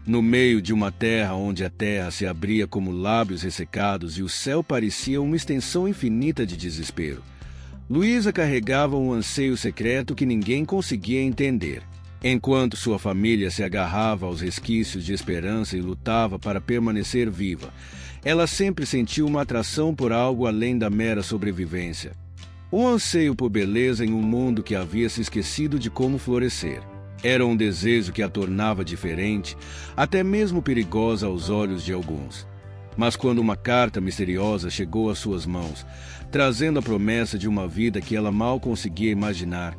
No meio de uma terra onde a terra se abria como lábios ressecados e o céu parecia uma extensão infinita de desespero, Luísa carregava um anseio secreto que ninguém conseguia entender. Enquanto sua família se agarrava aos resquícios de esperança e lutava para permanecer viva, ela sempre sentiu uma atração por algo além da mera sobrevivência. Um anseio por beleza em um mundo que havia se esquecido de como florescer. Era um desejo que a tornava diferente, até mesmo perigosa aos olhos de alguns. Mas quando uma carta misteriosa chegou às suas mãos, trazendo a promessa de uma vida que ela mal conseguia imaginar,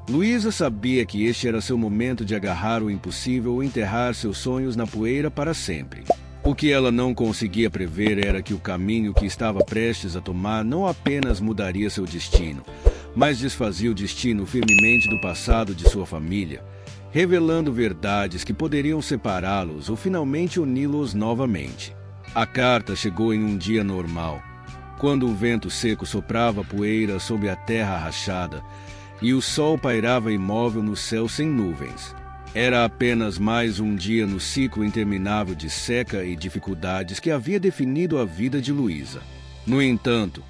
Luísa sabia que este era seu momento de agarrar o impossível e enterrar seus sonhos na poeira para sempre. O que ela não conseguia prever era que o caminho que estava prestes a tomar não apenas mudaria seu destino, mas desfazia o destino firmemente do passado de sua família, revelando verdades que poderiam separá-los ou finalmente uni-los novamente. A carta chegou em um dia normal, quando um vento seco soprava poeira sobre a terra rachada e o sol pairava imóvel no céu sem nuvens. Era apenas mais um dia no ciclo interminável de seca e dificuldades que havia definido a vida de Luísa. No entanto,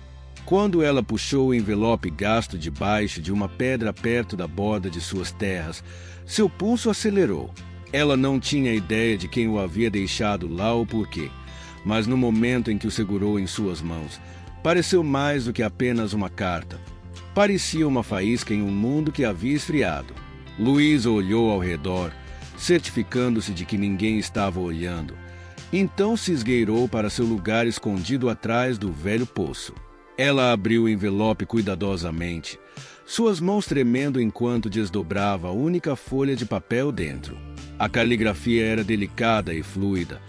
quando ela puxou o envelope gasto debaixo de uma pedra perto da borda de suas terras, seu pulso acelerou. Ela não tinha ideia de quem o havia deixado lá ou por quê, mas no momento em que o segurou em suas mãos, pareceu mais do que apenas uma carta. Parecia uma faísca em um mundo que havia esfriado. Luísa olhou ao redor, certificando-se de que ninguém estava olhando. Então se esgueirou para seu lugar escondido atrás do velho poço. Ela abriu o envelope cuidadosamente, suas mãos tremendo enquanto desdobrava a única folha de papel dentro. A caligrafia era delicada e fluida,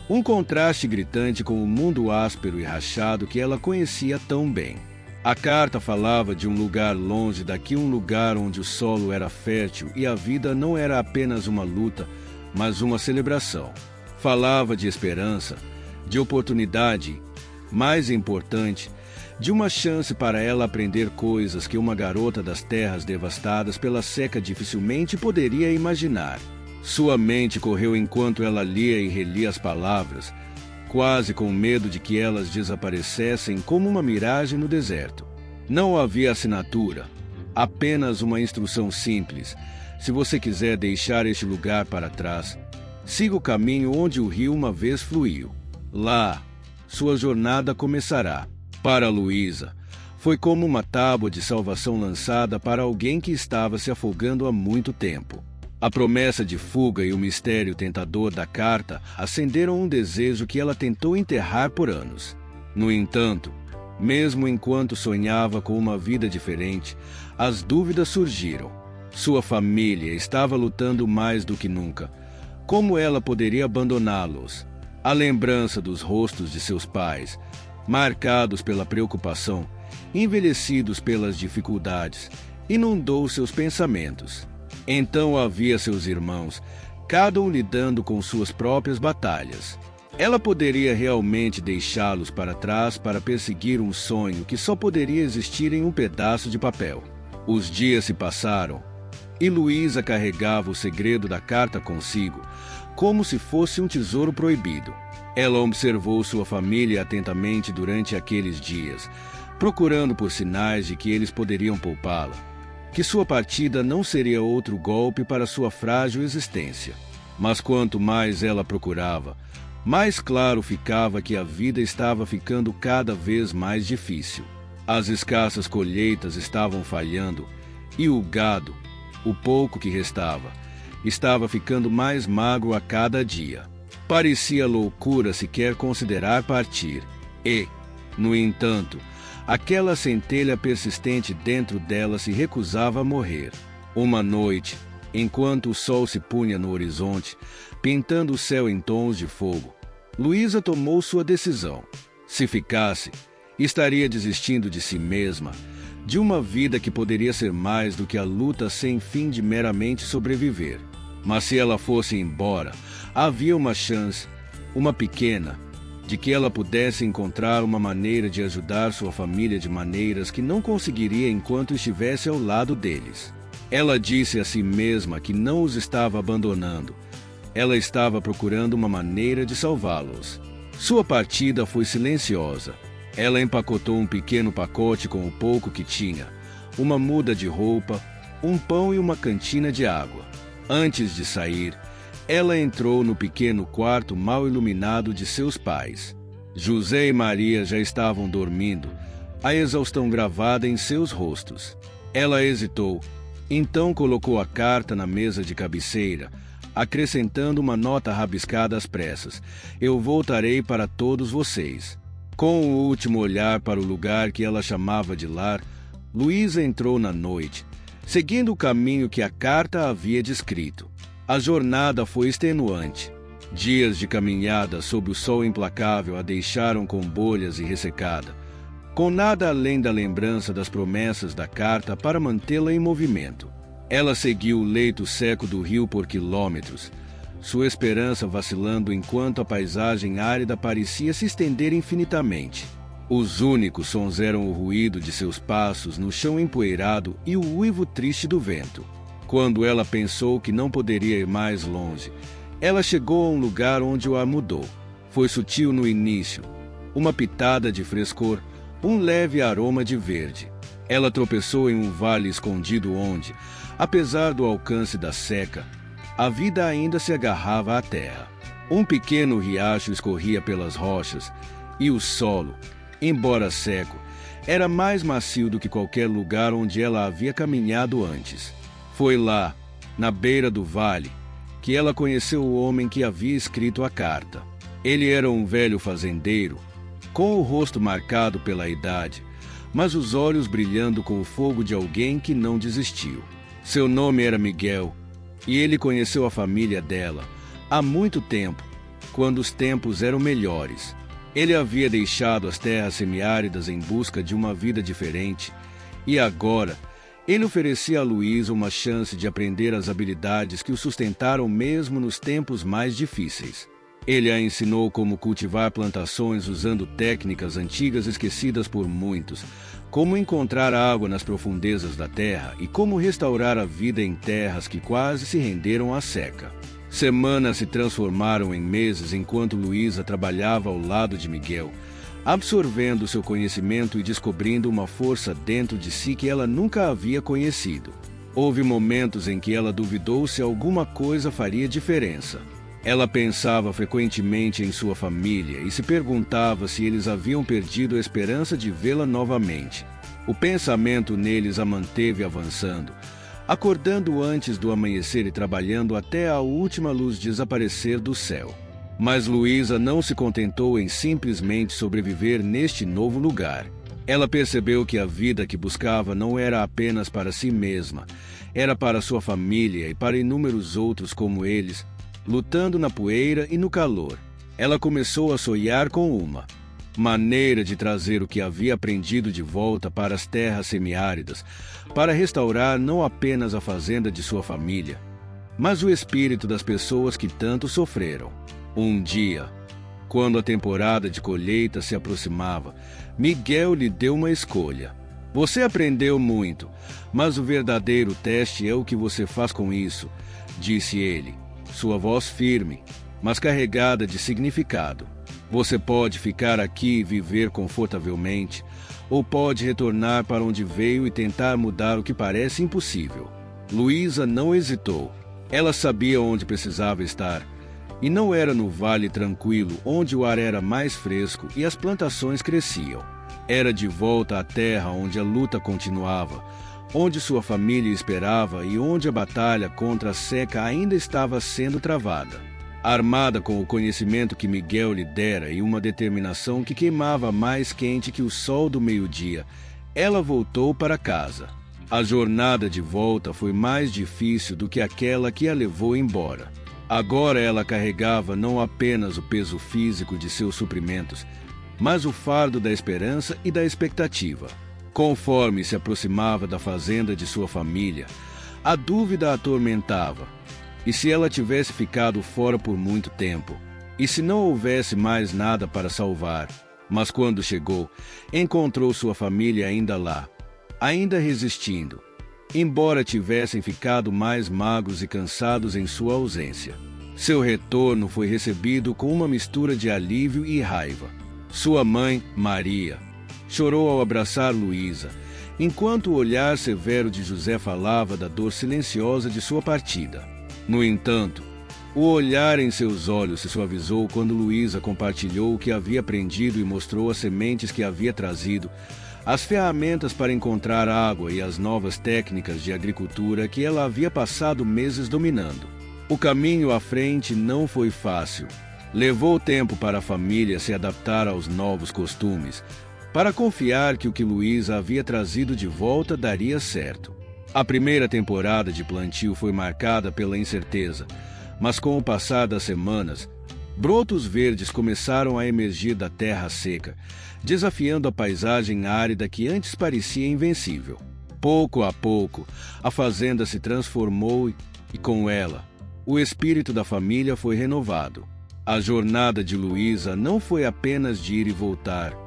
um contraste gritante com o mundo áspero e rachado que ela conhecia tão bem. A carta falava de um lugar longe daqui, um lugar onde o solo era fértil e a vida não era apenas uma luta, mas uma celebração. Falava de esperança, de oportunidade, mais importante, de uma chance para ela aprender coisas que uma garota das terras devastadas pela seca dificilmente poderia imaginar. Sua mente correu enquanto ela lia e relia as palavras, quase com medo de que elas desaparecessem como uma miragem no deserto. Não havia assinatura, apenas uma instrução simples. Se você quiser deixar este lugar para trás, siga o caminho onde o rio uma vez fluiu. Lá, sua jornada começará. Para Luísa, foi como uma tábua de salvação lançada para alguém que estava se afogando há muito tempo. A promessa de fuga e o mistério tentador da carta acenderam um desejo que ela tentou enterrar por anos. No entanto, mesmo enquanto sonhava com uma vida diferente, as dúvidas surgiram. Sua família estava lutando mais do que nunca. Como ela poderia abandoná-los? A lembrança dos rostos de seus pais, marcados pela preocupação, envelhecidos pelas dificuldades, inundou seus pensamentos. Então havia seus irmãos, cada um lidando com suas próprias batalhas. Ela poderia realmente deixá-los para trás para perseguir um sonho que só poderia existir em um pedaço de papel. Os dias se passaram, e Luísa carregava o segredo da carta consigo, como se fosse um tesouro proibido. Ela observou sua família atentamente durante aqueles dias, procurando por sinais de que eles poderiam poupá-la, que sua partida não seria outro golpe para sua frágil existência. Mas quanto mais ela procurava, mais claro ficava que a vida estava ficando cada vez mais difícil. As escassas colheitas estavam falhando, e o gado, o pouco que restava, estava ficando mais magro a cada dia. Parecia loucura sequer considerar partir, e, no entanto, aquela centelha persistente dentro dela se recusava a morrer. Uma noite, enquanto o sol se punha no horizonte, pintando o céu em tons de fogo, Luísa tomou sua decisão. Se ficasse, estaria desistindo de si mesma, de uma vida que poderia ser mais do que a luta sem fim de meramente sobreviver. Mas se ela fosse embora, havia uma chance, uma pequena, de que ela pudesse encontrar uma maneira de ajudar sua família de maneiras que não conseguiria enquanto estivesse ao lado deles. Ela disse a si mesma que não os estava abandonando, Ela estava procurando uma maneira de salvá-los. Sua partida foi silenciosa. Ela empacotou um pequeno pacote com o pouco que tinha, uma muda de roupa, um pão e uma cantina de água. Antes de sair, ela entrou no pequeno quarto mal iluminado de seus pais. José e Maria já estavam dormindo, a exaustão gravada em seus rostos. Ela hesitou, então colocou a carta na mesa de cabeceira, acrescentando uma nota rabiscada às pressas. Eu voltarei para todos vocês. Com o último olhar para o lugar que ela chamava de lar, Luísa entrou na noite, seguindo o caminho que a carta havia descrito. A jornada foi extenuante. Dias de caminhada sob o sol implacável a deixaram com bolhas e ressecada, com nada além da lembrança das promessas da carta para mantê-la em movimento. Ela seguiu o leito seco do rio por quilômetros, sua esperança vacilando enquanto a paisagem árida parecia se estender infinitamente. Os únicos sons eram o ruído de seus passos no chão empoeirado e o uivo triste do vento. Quando ela pensou que não poderia ir mais longe, ela chegou a um lugar onde o ar mudou. Foi sutil no início, uma pitada de frescor, um leve aroma de verde. Ela tropeçou em um vale escondido onde, apesar do alcance da seca, a vida ainda se agarrava à terra. Um pequeno riacho escorria pelas rochas e o solo, embora seco, era mais macio do que qualquer lugar onde ela havia caminhado antes. Foi lá, na beira do vale, que ela conheceu o homem que havia escrito a carta. Ele era um velho fazendeiro, com o rosto marcado pela idade, mas os olhos brilhando com o fogo de alguém que não desistiu. Seu nome era Miguel, e ele conheceu a família dela há muito tempo, quando os tempos eram melhores. Ele havia deixado as terras semiáridas em busca de uma vida diferente, e agora ele oferecia a Luísa uma chance de aprender as habilidades que o sustentaram mesmo nos tempos mais difíceis. Ele a ensinou como cultivar plantações usando técnicas antigas esquecidas por muitos, como encontrar água nas profundezas da terra e como restaurar a vida em terras que quase se renderam à seca. Semanas se transformaram em meses enquanto Luísa trabalhava ao lado de Miguel, absorvendo seu conhecimento e descobrindo uma força dentro de si que ela nunca havia conhecido. Houve momentos em que ela duvidou se alguma coisa faria diferença. Ela pensava frequentemente em sua família e se perguntava se eles haviam perdido a esperança de vê-la novamente. O pensamento neles a manteve avançando, acordando antes do amanhecer e trabalhando até a última luz desaparecer do céu. Mas Luísa não se contentou em simplesmente sobreviver neste novo lugar. Ela percebeu que a vida que buscava não era apenas para si mesma, era para sua família e para inúmeros outros como eles, lutando na poeira e no calor. Ela começou a sonhar com uma maneira de trazer o que havia aprendido de volta para as terras semiáridas, para restaurar não apenas a fazenda de sua família, mas o espírito das pessoas que tanto sofreram. Um dia, quando a temporada de colheita se aproximava, Miguel lhe deu uma escolha. Você aprendeu muito, mas o verdadeiro teste é o que você faz com isso, disse ele, sua voz firme, mas carregada de significado. Você pode ficar aqui e viver confortavelmente, ou pode retornar para onde veio e tentar mudar o que parece impossível. Luísa não hesitou. Ela sabia onde precisava estar, e não era no vale tranquilo, onde o ar era mais fresco e as plantações cresciam. Era de volta à terra onde a luta continuava, onde sua família esperava e onde a batalha contra a seca ainda estava sendo travada. Armada com o conhecimento que Miguel lhe dera e uma determinação que queimava mais quente que o sol do meio-dia, ela voltou para casa. A jornada de volta foi mais difícil do que aquela que a levou embora. Agora ela carregava não apenas o peso físico de seus suprimentos, mas o fardo da esperança e da expectativa. Conforme se aproximava da fazenda de sua família, a dúvida a atormentava. E se ela tivesse ficado fora por muito tempo? E se não houvesse mais nada para salvar? Mas quando chegou, encontrou sua família ainda lá, ainda resistindo, embora tivessem ficado mais magros e cansados em sua ausência. Seu retorno foi recebido com uma mistura de alívio e raiva. Sua mãe, Maria, chorou ao abraçar Luísa, enquanto o olhar severo de José falava da dor silenciosa de sua partida. No entanto, o olhar em seus olhos se suavizou quando Luísa compartilhou o que havia aprendido e mostrou as sementes que havia trazido, as ferramentas para encontrar água e as novas técnicas de agricultura que ela havia passado meses dominando. O caminho à frente não foi fácil. Levou tempo para a família se adaptar aos novos costumes, para confiar que o que Luísa havia trazido de volta daria certo. A primeira temporada de plantio foi marcada pela incerteza, mas com o passar das semanas, brotos verdes começaram a emergir da terra seca, desafiando a paisagem árida que antes parecia invencível. Pouco a pouco, a fazenda se transformou e, com ela, o espírito da família foi renovado. A jornada de Luísa não foi apenas de ir e voltar,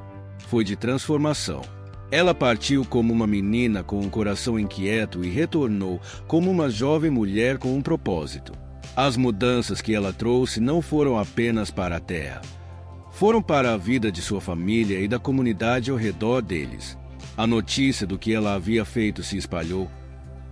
foi de transformação. Ela partiu como uma menina com um coração inquieto e retornou como uma jovem mulher com um propósito. As mudanças que ela trouxe não foram apenas para a terra. Foram para a vida de sua família e da comunidade ao redor deles. A notícia do que ela havia feito se espalhou,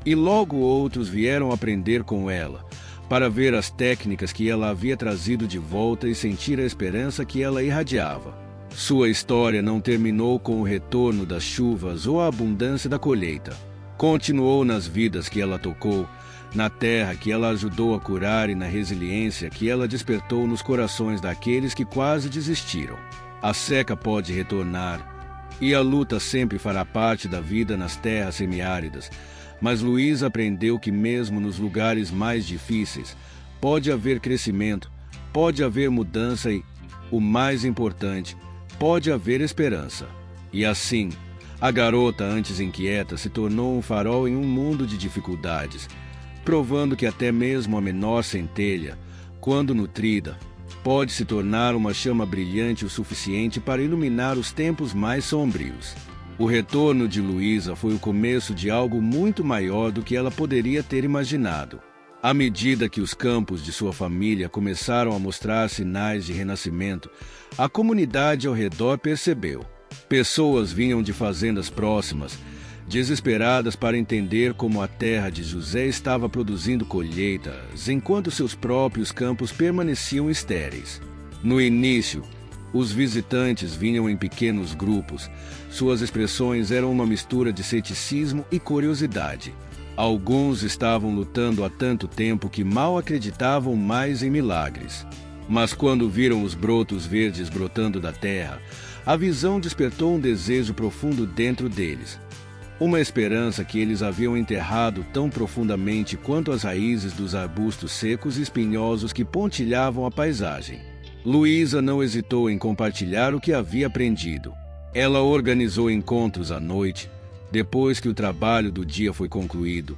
e logo outros vieram aprender com ela, para ver as técnicas que ela havia trazido de volta e sentir a esperança que ela irradiava. Sua história não terminou com o retorno das chuvas ou a abundância da colheita. Continuou nas vidas que ela tocou, na terra que ela ajudou a curar e na resiliência que ela despertou nos corações daqueles que quase desistiram. A seca pode retornar, e a luta sempre fará parte da vida nas terras semiáridas, mas Luísa aprendeu que mesmo nos lugares mais difíceis, pode haver crescimento, pode haver mudança e, o mais importante, pode haver esperança. E assim, a garota antes inquieta se tornou um farol em um mundo de dificuldades, provando que até mesmo a menor centelha, quando nutrida, pode se tornar uma chama brilhante o suficiente para iluminar os tempos mais sombrios. O retorno de Luísa foi o começo de algo muito maior do que ela poderia ter imaginado. À medida que os campos de sua família começaram a mostrar sinais de renascimento, a comunidade ao redor percebeu. Pessoas vinham de fazendas próximas, desesperadas para entender como a terra de José estava produzindo colheitas, enquanto seus próprios campos permaneciam estéreis. No início, os visitantes vinham em pequenos grupos. Suas expressões eram uma mistura de ceticismo e curiosidade. Alguns estavam lutando há tanto tempo que mal acreditavam mais em milagres. Mas quando viram os brotos verdes brotando da terra, a visão despertou um desejo profundo dentro deles. Uma esperança que eles haviam enterrado tão profundamente quanto as raízes dos arbustos secos e espinhosos que pontilhavam a paisagem. Luísa não hesitou em compartilhar o que havia aprendido. Ela organizou encontros à noite, depois que o trabalho do dia foi concluído,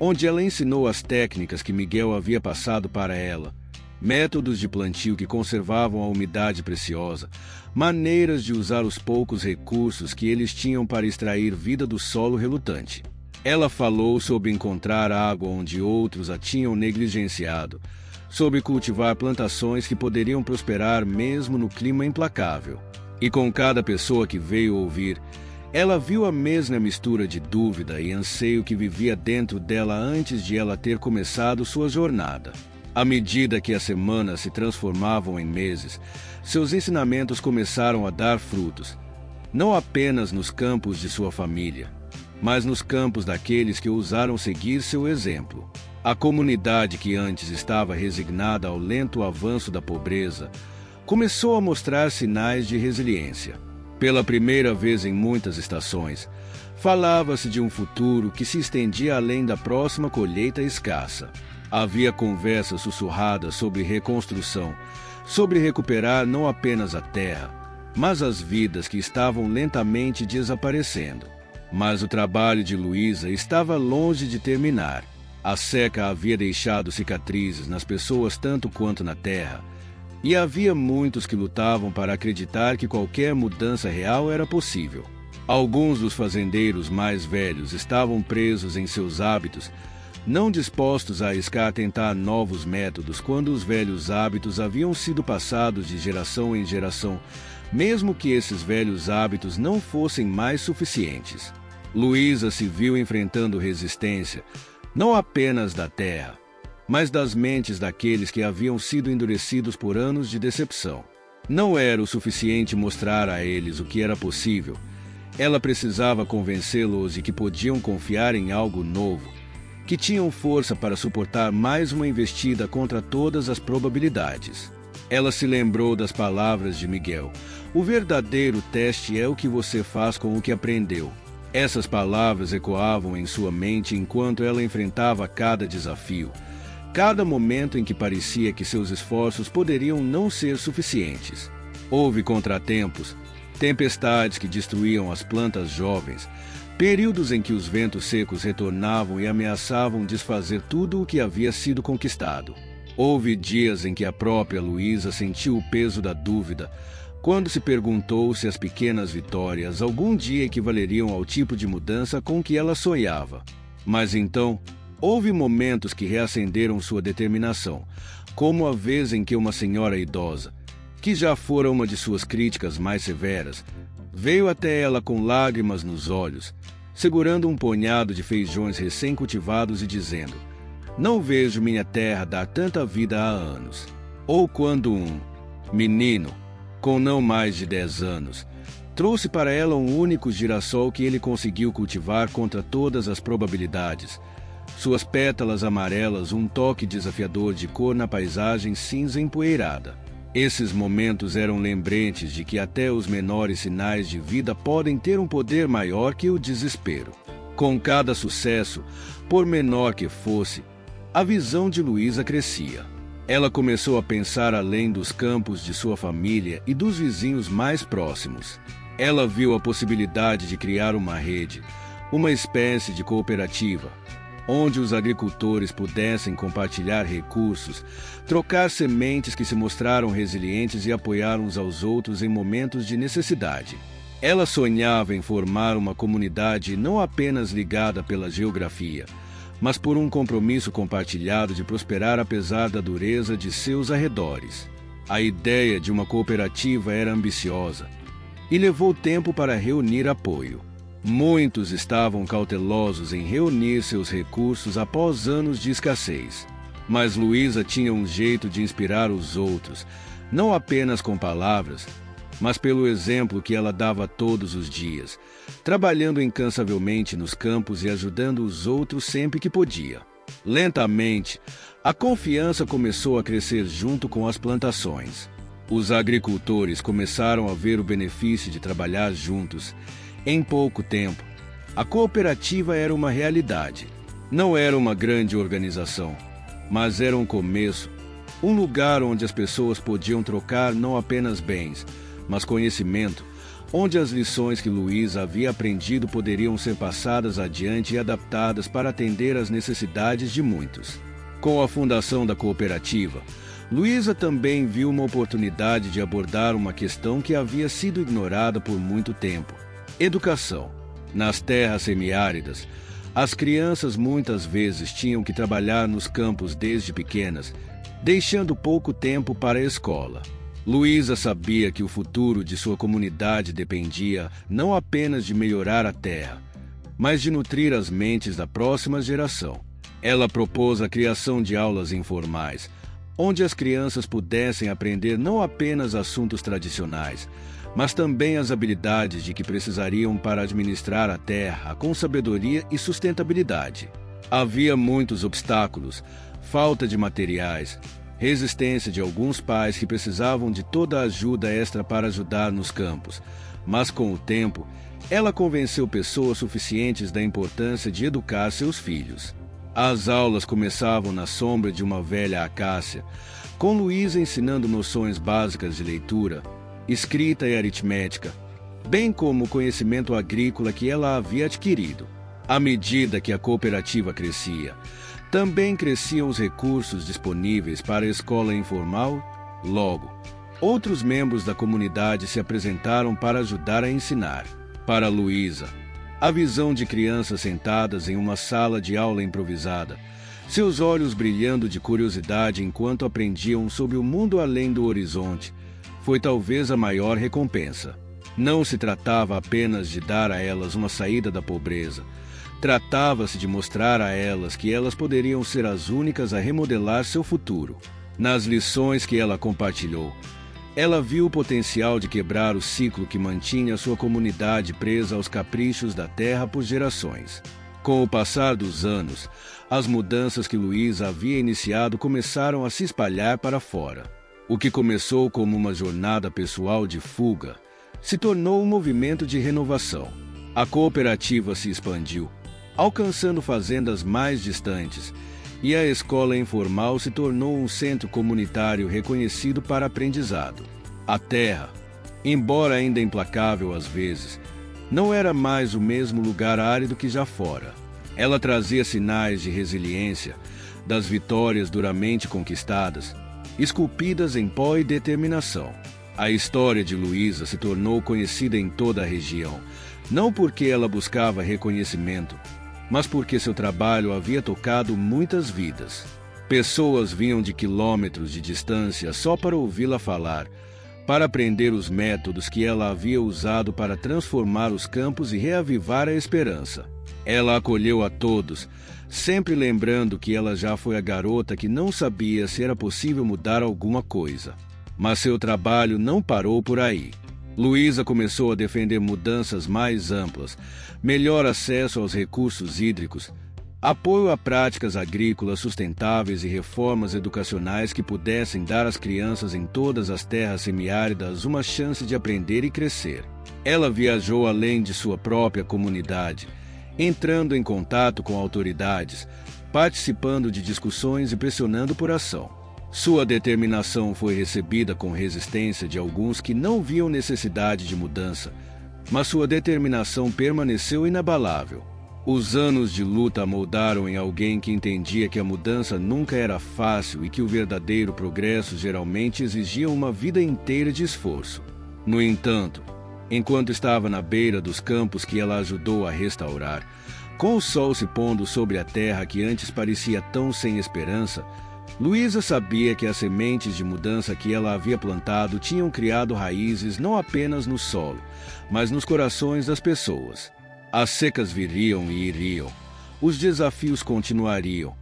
onde ela ensinou as técnicas que Miguel havia passado para ela, métodos de plantio que conservavam a umidade preciosa, maneiras de usar os poucos recursos que eles tinham para extrair vida do solo relutante. Ela falou sobre encontrar água onde outros a tinham negligenciado, sobre cultivar plantações que poderiam prosperar mesmo no clima implacável. E com cada pessoa que veio ouvir, ela viu a mesma mistura de dúvida e anseio que vivia dentro dela antes de ela ter começado sua jornada. À medida que as semanas se transformavam em meses, seus ensinamentos começaram a dar frutos, não apenas nos campos de sua família, mas nos campos daqueles que ousaram seguir seu exemplo. A comunidade que antes estava resignada ao lento avanço da pobreza começou a mostrar sinais de resiliência. Pela primeira vez em muitas estações, falava-se de um futuro que se estendia além da próxima colheita escassa. Havia conversas sussurradas sobre reconstrução, sobre recuperar não apenas a terra, mas as vidas que estavam lentamente desaparecendo. Mas o trabalho de Luísa estava longe de terminar. A seca havia deixado cicatrizes nas pessoas tanto quanto na terra, e havia muitos que lutavam para acreditar que qualquer mudança real era possível. Alguns dos fazendeiros mais velhos estavam presos em seus hábitos, não dispostos a arriscar tentar novos métodos quando os velhos hábitos haviam sido passados de geração em geração, mesmo que esses velhos hábitos não fossem mais suficientes. Luísa se viu enfrentando resistência, não apenas da terra, mas das mentes daqueles que haviam sido endurecidos por anos de decepção. Não era o suficiente mostrar a eles o que era possível. Ela precisava convencê-los de que podiam confiar em algo novo, que tinham força para suportar mais uma investida contra todas as probabilidades. Ela se lembrou das palavras de Miguel: "O verdadeiro teste é o que você faz com o que aprendeu." Essas palavras ecoavam em sua mente enquanto ela enfrentava cada desafio, cada momento em que parecia que seus esforços poderiam não ser suficientes. Houve contratempos, tempestades que destruíam as plantas jovens, períodos em que os ventos secos retornavam e ameaçavam desfazer tudo o que havia sido conquistado. Houve dias em que a própria Luísa sentiu o peso da dúvida, quando se perguntou se as pequenas vitórias algum dia equivaleriam ao tipo de mudança com que ela sonhava. Mas então, houve momentos que reacenderam sua determinação, como a vez em que uma senhora idosa, que já fora uma de suas críticas mais severas, veio até ela com lágrimas nos olhos, segurando um punhado de feijões recém-cultivados e dizendo: "Não vejo minha terra dar tanta vida há anos." Ou quando um menino, com não mais de 10 anos, trouxe para ela um único girassol que ele conseguiu cultivar contra todas as probabilidades. Suas pétalas amarelas, um toque desafiador de cor na paisagem cinza empoeirada. Esses momentos eram lembretes de que até os menores sinais de vida podem ter um poder maior que o desespero. Com cada sucesso, por menor que fosse, a visão de Luísa crescia. Ela começou a pensar além dos campos de sua família e dos vizinhos mais próximos. Ela viu a possibilidade de criar uma rede, uma espécie de cooperativa, onde os agricultores pudessem compartilhar recursos, trocar sementes que se mostraram resilientes e apoiar uns aos outros em momentos de necessidade. Ela sonhava em formar uma comunidade não apenas ligada pela geografia, mas por um compromisso compartilhado de prosperar apesar da dureza de seus arredores. A ideia de uma cooperativa era ambiciosa e levou tempo para reunir apoio. Muitos estavam cautelosos em reunir seus recursos após anos de escassez. Mas Luísa tinha um jeito de inspirar os outros, não apenas com palavras, mas pelo exemplo que ela dava todos os dias, trabalhando incansavelmente nos campos e ajudando os outros sempre que podia. Lentamente, a confiança começou a crescer junto com as plantações. Os agricultores começaram a ver o benefício de trabalhar juntos. Em pouco tempo, a cooperativa era uma realidade. Não era uma grande organização, mas era um começo, um lugar onde as pessoas podiam trocar não apenas bens, mas conhecimento, onde as lições que Luísa havia aprendido poderiam ser passadas adiante e adaptadas para atender às necessidades de muitos. Com a fundação da cooperativa, Luísa também viu uma oportunidade de abordar uma questão que havia sido ignorada por muito tempo: educação. Nas terras semiáridas, as crianças muitas vezes tinham que trabalhar nos campos desde pequenas, deixando pouco tempo para a escola. Luísa sabia que o futuro de sua comunidade dependia não apenas de melhorar a terra, mas de nutrir as mentes da próxima geração. Ela propôs a criação de aulas informais, onde as crianças pudessem aprender não apenas assuntos tradicionais, mas também as habilidades de que precisariam para administrar a terra com sabedoria e sustentabilidade. Havia muitos obstáculos, falta de materiais, resistência de alguns pais que precisavam de toda a ajuda extra para ajudar nos campos, mas com o tempo, ela convenceu pessoas suficientes da importância de educar seus filhos. As aulas começavam na sombra de uma velha acácia, com Luísa ensinando noções básicas de leitura, escrita e aritmética, bem como o conhecimento agrícola que ela havia adquirido. À medida que a cooperativa crescia, também cresciam os recursos disponíveis para a escola informal. Logo, outros membros da comunidade se apresentaram para ajudar a ensinar. Para Luísa, A visão de crianças sentadas em uma sala de aula improvisada, seus olhos brilhando de curiosidade enquanto aprendiam sobre o mundo além do horizonte, foi talvez a maior recompensa. Não se tratava apenas de dar a elas uma saída da pobreza. Tratava-se de mostrar a elas que elas poderiam ser as únicas a remodelar seu futuro. Nas lições que ela compartilhou, ela viu o potencial de quebrar o ciclo que mantinha sua comunidade presa aos caprichos da terra por gerações. Com o passar dos anos, as mudanças que Luísa havia iniciado começaram a se espalhar para fora. O que começou como uma jornada pessoal de fuga se tornou um movimento de renovação. A cooperativa se expandiu, alcançando fazendas mais distantes, e a escola informal se tornou um centro comunitário reconhecido para aprendizado. A terra, embora ainda implacável às vezes, não era mais o mesmo lugar árido que já fora. Ela trazia sinais de resiliência, das vitórias duramente conquistadas, esculpidas em pó e determinação. A história de Luísa se tornou conhecida em toda a região, não porque ela buscava reconhecimento, mas porque seu trabalho havia tocado muitas vidas. Pessoas vinham de quilômetros de distância só para ouvi-la falar, para aprender os métodos que ela havia usado para transformar os campos e reavivar a esperança. Ela acolheu a todos, sempre lembrando que ela já foi a garota que não sabia se era possível mudar alguma coisa. Mas seu trabalho não parou por aí. Luísa começou a defender mudanças mais amplas, melhor acesso aos recursos hídricos, apoio a práticas agrícolas sustentáveis e reformas educacionais que pudessem dar às crianças em todas as terras semiáridas uma chance de aprender e crescer. Ela viajou além de sua própria comunidade, entrando em contato com autoridades, participando de discussões e pressionando por ação. Sua determinação foi recebida com resistência de alguns que não viam necessidade de mudança, mas sua determinação permaneceu inabalável. Os anos de luta moldaram em alguém que entendia que a mudança nunca era fácil e que o verdadeiro progresso geralmente exigia uma vida inteira de esforço. No entanto, enquanto estava na beira dos campos que ela ajudou a restaurar, com o sol se pondo sobre a terra que antes parecia tão sem esperança, Luísa sabia que as sementes de mudança que ela havia plantado tinham criado raízes não apenas no solo, mas nos corações das pessoas. As secas viriam e iriam, os desafios continuariam,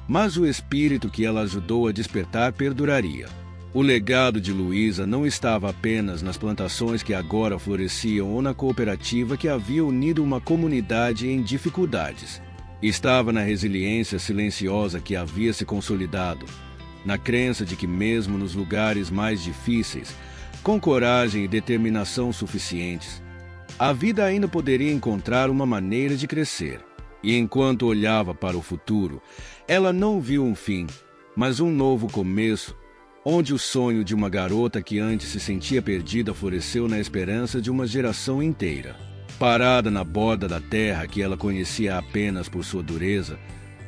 mas o espírito que ela ajudou a despertar perduraria. O legado de Luísa não estava apenas nas plantações que agora floresciam ou na cooperativa que havia unido uma comunidade em dificuldades. Estava na resiliência silenciosa que havia se consolidado, na crença de que mesmo nos lugares mais difíceis, com coragem e determinação suficientes, a vida ainda poderia encontrar uma maneira de crescer. E enquanto olhava para o futuro, ela não viu um fim, mas um novo começo, onde o sonho de uma garota que antes se sentia perdida floresceu na esperança de uma geração inteira. Parada na borda da terra que ela conhecia apenas por sua dureza,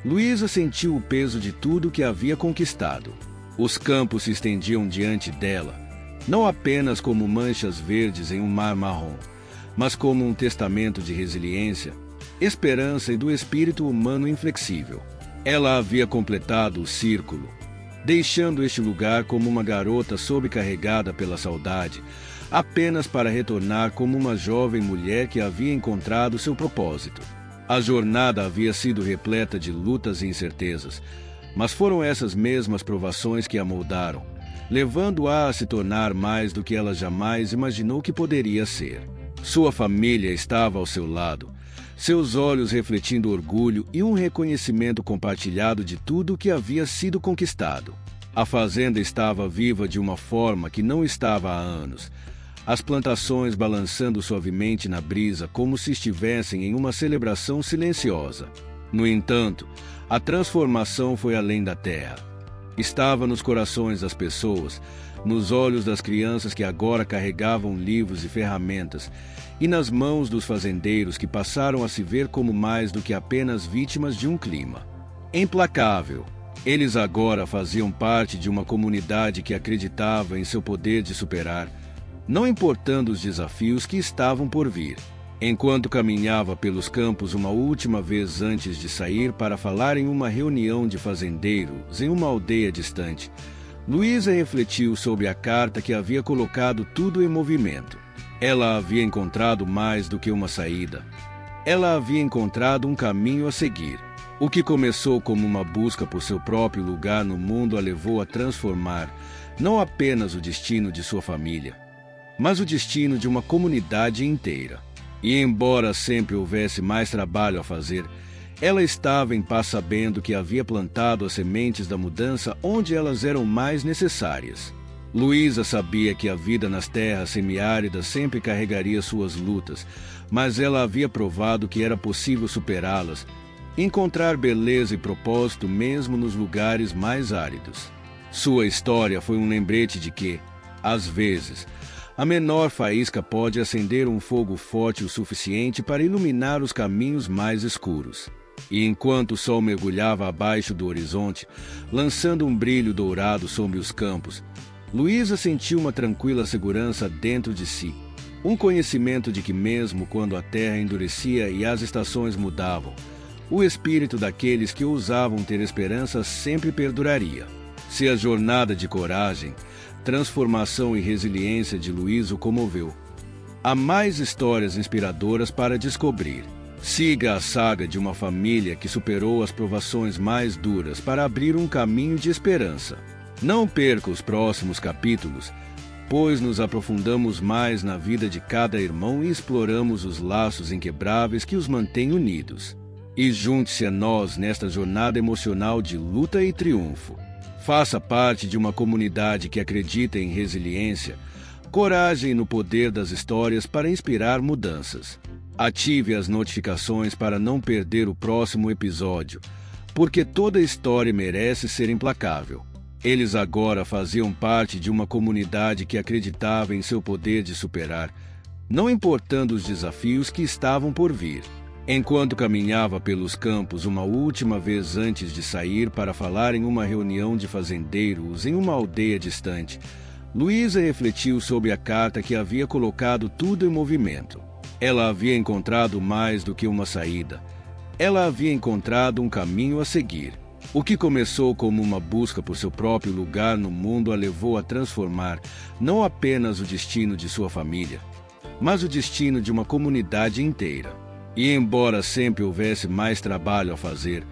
Luísa sentiu o peso de tudo que havia conquistado. Os campos se estendiam diante dela, não apenas como manchas verdes em um mar marrom, mas como um testamento de resiliência, esperança e do espírito humano inflexível. Ela havia completado o círculo, deixando este lugar como uma garota sobrecarregada pela saudade, apenas para retornar como uma jovem mulher que havia encontrado seu propósito. A jornada havia sido repleta de lutas e incertezas, mas foram essas mesmas provações que a moldaram, levando-a a se tornar mais do que ela jamais imaginou que poderia ser. Sua família estava ao seu lado, seus olhos refletindo orgulho e um reconhecimento compartilhado de tudo o que havia sido conquistado. A fazenda estava viva de uma forma que não estava há anos, as plantações balançando suavemente na brisa como se estivessem em uma celebração silenciosa. No entanto, a transformação foi além da terra. Estava nos corações das pessoas, nos olhos das crianças que agora carregavam livros e ferramentas, e nas mãos dos fazendeiros que passaram a se ver como mais do que apenas vítimas de um clima implacável. Eles agora faziam parte de uma comunidade que acreditava em seu poder de superar, não importando os desafios que estavam por vir. Enquanto caminhava pelos campos uma última vez antes de sair para falar em uma reunião de fazendeiros em uma aldeia distante, Luísa refletiu sobre a carta que havia colocado tudo em movimento. Ela havia encontrado mais do que uma saída. Ela havia encontrado um caminho a seguir. O que começou como uma busca por seu próprio lugar no mundo a levou a transformar não apenas o destino de sua família, mas o destino de uma comunidade inteira. E embora sempre houvesse mais trabalho a fazer, ela estava em paz sabendo que havia plantado as sementes da mudança onde elas eram mais necessárias. Luísa sabia que a vida nas terras semiáridas sempre carregaria suas lutas, mas ela havia provado que era possível superá-las, encontrar beleza e propósito mesmo nos lugares mais áridos. Sua história foi um lembrete de que, às vezes, a menor faísca pode acender um fogo forte o suficiente para iluminar os caminhos mais escuros. E enquanto o sol mergulhava abaixo do horizonte, lançando um brilho dourado sobre os campos, Luísa sentiu uma tranquila segurança dentro de si, um conhecimento de que mesmo quando a terra endurecia e as estações mudavam, o espírito daqueles que ousavam ter esperança sempre perduraria. Se a jornada de coragem, transformação e resiliência de Luísa o comoveu, há mais histórias inspiradoras para descobrir. Siga a saga de uma família que superou as provações mais duras para abrir um caminho de esperança. Não perca os próximos capítulos, pois nos aprofundamos mais na vida de cada irmão e exploramos os laços inquebráveis que os mantêm unidos. E junte-se a nós nesta jornada emocional de luta e triunfo. Faça parte de uma comunidade que acredita em resiliência, coragem e no poder das histórias para inspirar mudanças. Ative as notificações para não perder o próximo episódio, porque toda história merece ser implacável. Eles agora faziam parte de uma comunidade que acreditava em seu poder de superar, não importando os desafios que estavam por vir. Enquanto caminhava pelos campos uma última vez antes de sair para falar em uma reunião de fazendeiros em uma aldeia distante, Luísa refletiu sobre a carta que havia colocado tudo em movimento. Ela havia encontrado mais do que uma saída. Ela havia encontrado um caminho a seguir. O que começou como uma busca por seu próprio lugar no mundo a levou a transformar não apenas o destino de sua família, mas o destino de uma comunidade inteira. E embora sempre houvesse mais trabalho a fazer,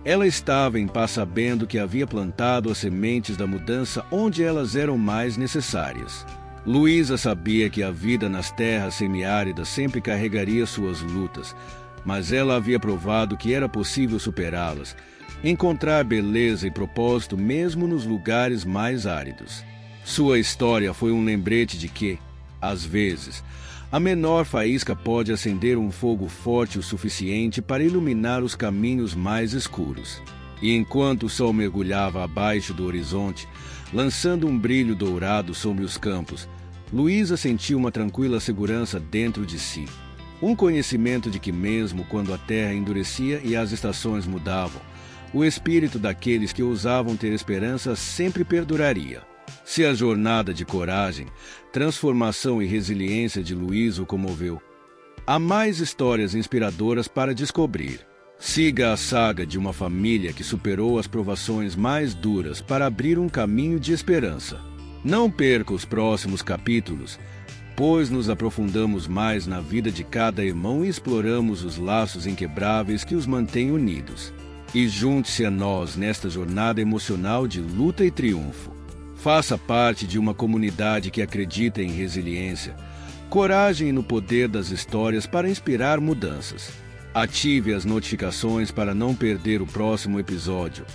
ela estava em paz sabendo que havia plantado as sementes da mudança onde elas eram mais necessárias. Luísa sabia que a vida nas terras semiáridas sempre carregaria suas lutas, mas ela havia provado que era possível superá-las, encontrar beleza e propósito mesmo nos lugares mais áridos. Sua história foi um lembrete de que, às vezes, a menor faísca pode acender um fogo forte o suficiente para iluminar os caminhos mais escuros. E enquanto o sol mergulhava abaixo do horizonte, lançando um brilho dourado sobre os campos, Luísa sentiu uma tranquila segurança dentro de si. Um conhecimento de que mesmo quando a terra endurecia e as estações mudavam, o espírito daqueles que ousavam ter esperança sempre perduraria. Se a jornada de coragem, transformação e resiliência de Luísa o comoveu, há mais histórias inspiradoras para descobrir. Siga a saga de uma família que superou as provações mais duras para abrir um caminho de esperança. Não perca os próximos capítulos, pois nos aprofundamos mais na vida de cada irmão e exploramos os laços inquebráveis que os mantêm unidos. E junte-se a nós nesta jornada emocional de luta e triunfo. Faça parte de uma comunidade que acredita em resiliência, coragem e no poder das histórias para inspirar mudanças. Ative as notificações para não perder o próximo episódio,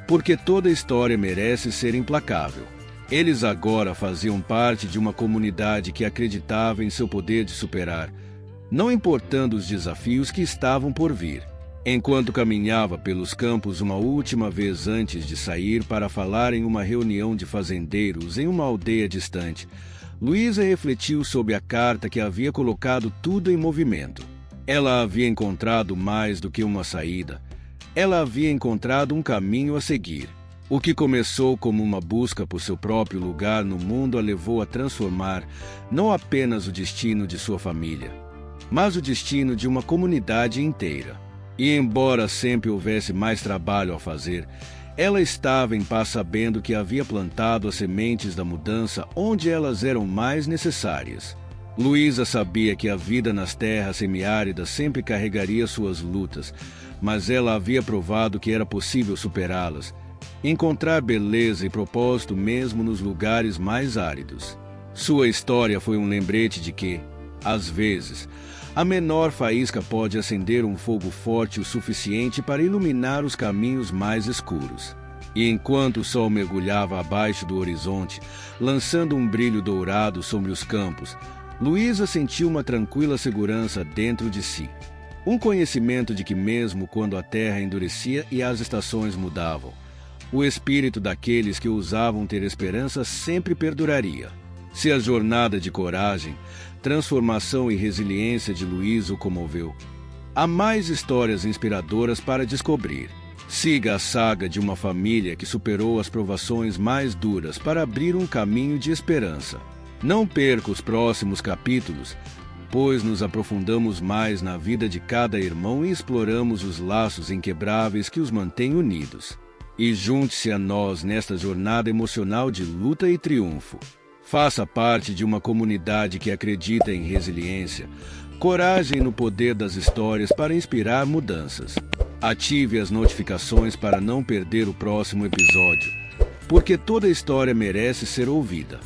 porque toda história merece ser implacável. Eles agora faziam parte de uma comunidade que acreditava em seu poder de superar, não importando os desafios que estavam por vir. Enquanto caminhava pelos campos uma última vez antes de sair para falar em uma reunião de fazendeiros em uma aldeia distante, Luísa refletiu sobre a carta que havia colocado tudo em movimento. Ela havia encontrado mais do que uma saída. Ela havia encontrado um caminho a seguir. O que começou como uma busca por seu próprio lugar no mundo a levou a transformar não apenas o destino de sua família, mas o destino de uma comunidade inteira. E embora sempre houvesse mais trabalho a fazer, ela estava em paz sabendo que havia plantado as sementes da mudança onde elas eram mais necessárias. Luísa sabia que a vida nas terras semiáridas sempre carregaria suas lutas, mas ela havia provado que era possível superá-las, encontrar beleza e propósito mesmo nos lugares mais áridos. Sua história foi um lembrete de que, às vezes, a menor faísca pode acender um fogo forte o suficiente para iluminar os caminhos mais escuros. E enquanto o sol mergulhava abaixo do horizonte, lançando um brilho dourado sobre os campos, Luísa sentiu uma tranquila segurança dentro de si. Um conhecimento de que mesmo quando a terra endurecia e as estações mudavam, o espírito daqueles que ousavam ter esperança sempre perduraria. Se a jornada de coragem, transformação e resiliência de Luísa o comoveu, há mais histórias inspiradoras para descobrir. Siga a saga de uma família que superou as provações mais duras para abrir um caminho de esperança. Não perca os próximos capítulos, pois nos aprofundamos mais na vida de cada irmão e exploramos os laços inquebráveis que os mantêm unidos. E junte-se a nós nesta jornada emocional de luta e triunfo. Faça parte de uma comunidade que acredita em resiliência, coragem e no poder das histórias para inspirar mudanças. Ative as notificações para não perder o próximo episódio, porque toda história merece ser ouvida.